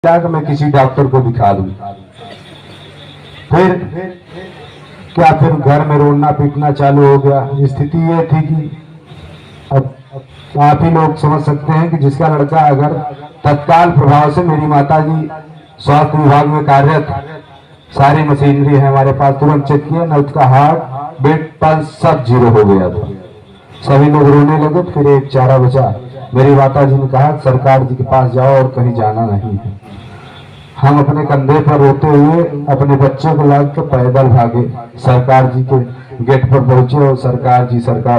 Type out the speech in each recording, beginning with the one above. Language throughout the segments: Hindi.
कि मैं किसी डॉक्टर को दिखा दूं। फिर क्या, फिर घर में रोना पीटना चालू हो गया। स्थिति ये थी कि अब आप ही लोग समझ सकते हैं कि जिसका लड़का अगर तत्काल प्रभाव से, मेरी माताजी स्वास्थ्य विभाग में कार्यरत, सारी मशीनरी है हमारे पास, तुरंत चेक किया ना, उसका हार्ट बीट पल्स सब 0 हो गया था। सभी लोग रोने लगे। फिर एक चारा बचा। मेरी माताजी ने कहा सरकार जी के पास जाओ और कहीं जाना नहीं है। हम अपने कंधे पर रोते हुए अपने बच्चों को लाद के पैदल भागे, सरकार जी के गेट पर पहुंचे और सरकार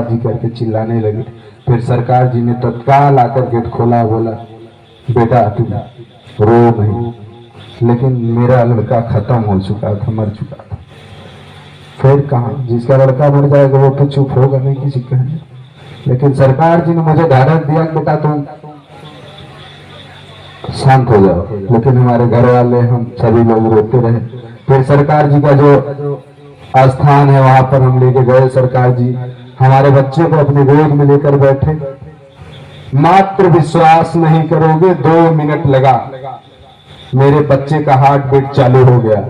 जी करके चिल्लाने लगे। फिर सरकार जी ने तत्काल आकर गेट खोला, बोला बेटा तुम रो नहीं, लेकिन मेरा लड़का खत्म हो चुका था, मर चुका था। फिर कहा, जिसका लड़का मर जाएगा वो तो चुप होगा नहीं किसी कहने। लेकिन सरकार जी ने मुझे धारक दिया, बेटा तुम शांत हो जाओ। लेकिन हमारे घर वाले, हम सभी लोग रोते रहे। फिर सरकार जी का जो स्थान है वहां पर हम लेके गए। सरकार जी हमारे बच्चे को अपने गोद में लेकर बैठे। मात्र विश्वास नहीं करोगे, 2 मिनट लगा, मेरे बच्चे का हार्ट बीट चालू हो गया।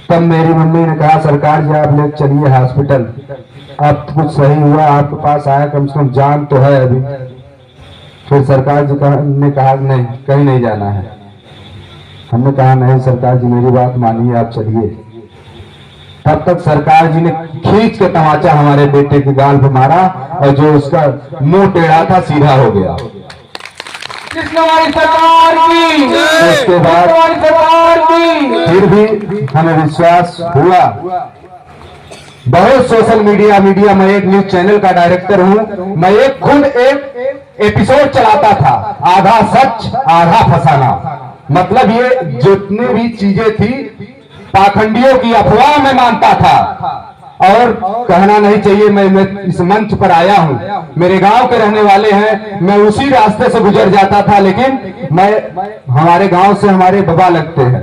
तब मेरी मम्मी ने कहा सरकार जी आप ले चलिए हॉस्पिटल, अब कुछ सही हुआ, आपके पास आया, कम से कम जान तो है अभी। फिर सरकार जी ने कहा नहीं, कहीं नहीं जाना है। हमने कहा नहीं सरकार जी मेरी बात मानिए, आप चलिए। तब तक सरकार जी ने खींच के तमाचा हमारे बेटे के गाल पे मारा और जो उसका मुंह टेढ़ा था सीधा हो गया। उसके बाद फिर भी हमें विश्वास हुआ। बहुत सोशल मीडिया मैं एक न्यूज चैनल का डायरेक्टर हूं। मैं खुद एक एपिसोड चलाता था, आधा सच आधा फसाना। मतलब ये जितने भी चीजें थी पाखंडियों की अफवाह में मानता था। और कहना नहीं चाहिए, मैं इस मंच पर आया हूं, मेरे गांव के रहने वाले हैं, मैं उसी रास्ते से गुजर जाता था। लेकिन हमारे गांव से हमारे बाबा लगते हैं,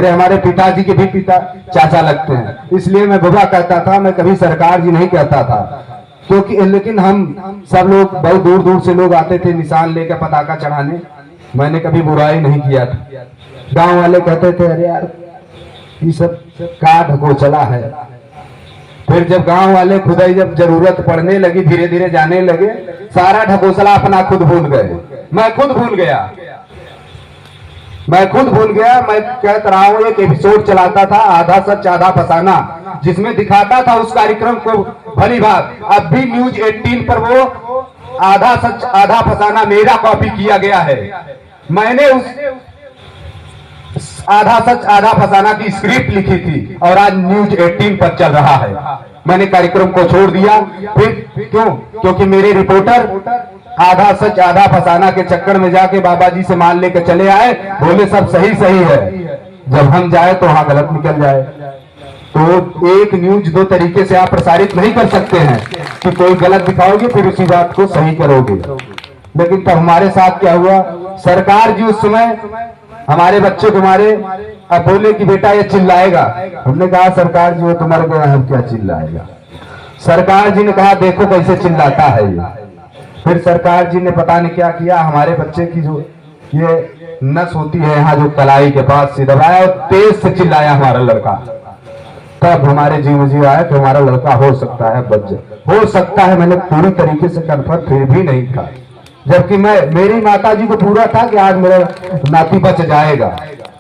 हमारे पिताजी के भी पिता चाचा लगते हैं, इसलिए मैं बाबा कहता था, मैं कभी सरकार जी नहीं कहता था। क्योंकि लेकिन हम सब लोग बहुत दूर दूर से लोग आते थे निशान लेकर पताका चढ़ाने। मैंने कभी बुराई नहीं किया था। गांव वाले कहते थे अरे यार ये सब का ढकोसला है। फिर जब गांव वाले खुद ही जब जरूरत पड़ने लगी, धीरे धीरे जाने लगे, सारा ढकोसला अपना खुद भूल गए। मैं खुद भूल गया। मैं कहता रहा हूं, एक एपिसोड चलाता था आधा सच आधा फसाना, जिसमें दिखाता था उस कार्यक्रम को भली बात। अब भी न्यूज 18 पर वो आधा सच आधा फसाना मेरा कॉपी किया गया है। मैंने उस आधा सच आधा फसाना की स्क्रिप्ट लिखी थी और आज न्यूज 18 पर चल रहा है। मैंने कार्यक्रम को छोड़ दिया। फिर क्यों? क्योंकि मेरे रिपोर्टर आधा सच आधा फसाना के चक्कर में जाके बाबा जी से मान लेकर चले आए, बोले सब सही है, जब हम जाए तो वहां गलत निकल जाए। तो एक न्यूज 2 तरीके से आप प्रसारित नहीं कर सकते हैं कि कोई गलत दिखाओगे फिर उसी बात को सही करोगे। लेकिन तब हमारे साथ क्या हुआ, सरकार जी उस समय हमारे बच्चे को मारे, अब बोले कि बेटा ये चिल्लाएगा। हमने कहा सरकार जी वो तो मर गया, हम क्या चिल्लाएगा। सरकार जी ने कहा देखो कैसे चिल्लाता है ये। फिर सरकार जी ने पता नहीं क्या किया, हमारे बच्चे की जो ये नस होती है यहाँ जो कलाई के पास से दबाया और तेज से चिल्लाया हमारा लड़का। तब हमारे जीव में जीव आया कि हमारा लड़का हो सकता है बच जाए, हो सकता है। मैंने पूरी तरीके से कन्फर्म फिर भी नहीं था, जबकि मेरी माता जी को पूरा था कि आज मेरा नाती बच जाएगा।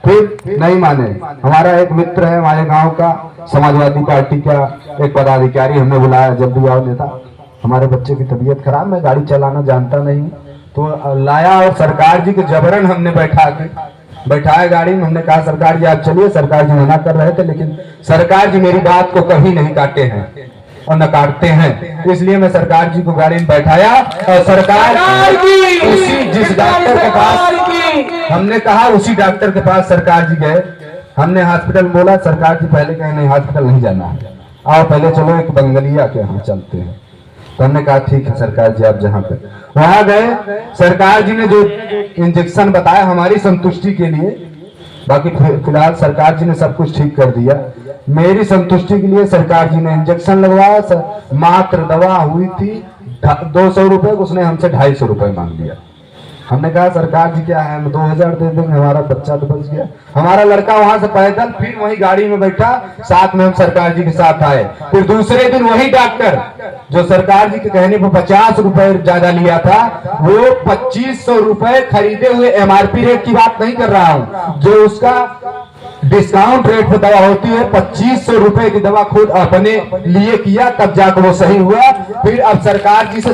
फिर नहीं माने। हमारा एक मित्र है हमारे गांव का, समाजवादी पार्टी का एक पदाधिकारी, हमने बुलाया, जब भी आओ नेता, हमारे बच्चे की तबीयत खराब, मैं गाड़ी चलाना जानता नहीं, तो लाया और सरकार जी के जबरन हमने बैठाया गाड़ी में। हमने कहा सरकार जी आप चलिए। सरकार जी मना कर रहे थे, लेकिन सरकार जी मेरी बात को कभी नहीं काटे हैं और न काटते हैं। इसलिए मैं सरकार जी को गाड़ी में बैठाया और सरकार उसी जिस डॉक्टर के पास हमने कहा उसी डॉक्टर के पास सरकार जी गए। हमने हॉस्पिटल बोला, सरकार जी पहले कहे नहीं हॉस्पिटल नहीं जाना है, आओ पहले चलो एक बंगलिया के यहाँ चलते हैं। तो हमने कहा ठीक है सरकार जी आप जहाँ पे, वहां गए। सरकार जी ने जो इंजेक्शन बताया हमारी संतुष्टि के लिए, बाकी फिलहाल सरकार जी ने सब कुछ ठीक कर दिया। मेरी संतुष्टि के लिए सरकार जी ने इंजेक्शन लगवाया। मात्र दवा हुई थी 200 रुपए, उसने हमसे 250 रुपए मांग लिया। हमने कहा सरकार जी क्या है, हम 2000 दे देंगे, हमारा बच्चा तो बच गया। हमारा लड़का वहां से पैदल फिर वही गाड़ी में बैठा, साथ में हम सरकार जी के साथ आए। फिर दूसरे दिन वही डॉक्टर जो सरकार जी के कहने पर 50 रुपए ज्यादा लिया था, वो 2500 रुपए खरीदे हुए MRP रेट की बात नहीं कर रहा हूं, जो उसका डिस्काउंट रेट पे दवा होती है, 2500 रुपए की दवा खुद अपने लिए किया, तब जाकर वो सही हुआ। फिर अब सरकार जी से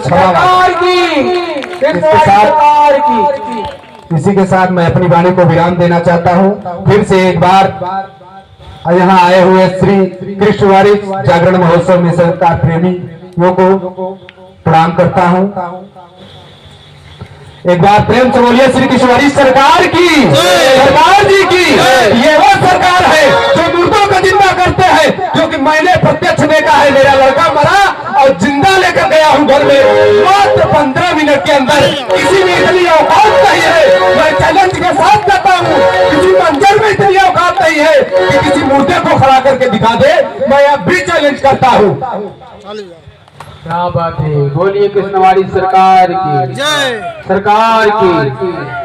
इसी के साथ मैं अपनी वाणी को विराम देना चाहता हूँ। फिर से एक बार यहाँ आए हुए श्री कृष्णवारी जागरण महोत्सव में सरकार प्रेमियों को प्रणाम करता हूँ। एक बार प्रेम से बोलिए श्री कृष्णवारी सरकार की, सरकार जी की। ये वो सरकार है जो मुर्दों का जिंदा करते हैं, क्योंकि मैंने प्रत्यक्ष देखा है, मेरा लड़का मरा और जिंदा लेकर गया हूं घर में मात्र 15 मिनट के अंदर। किसी में इतनी औकात नहीं है, मैं चैलेंज के साथ कहता हूं, किसी मंजर में इतनी औकात नहीं है कि किसी मुर्दे को खड़ा करके दिखा दे। मैं अब भी चैलेंज करता हूं। क्या बात है, बोलिए कृष्णवारी सरकार की, सरकार की।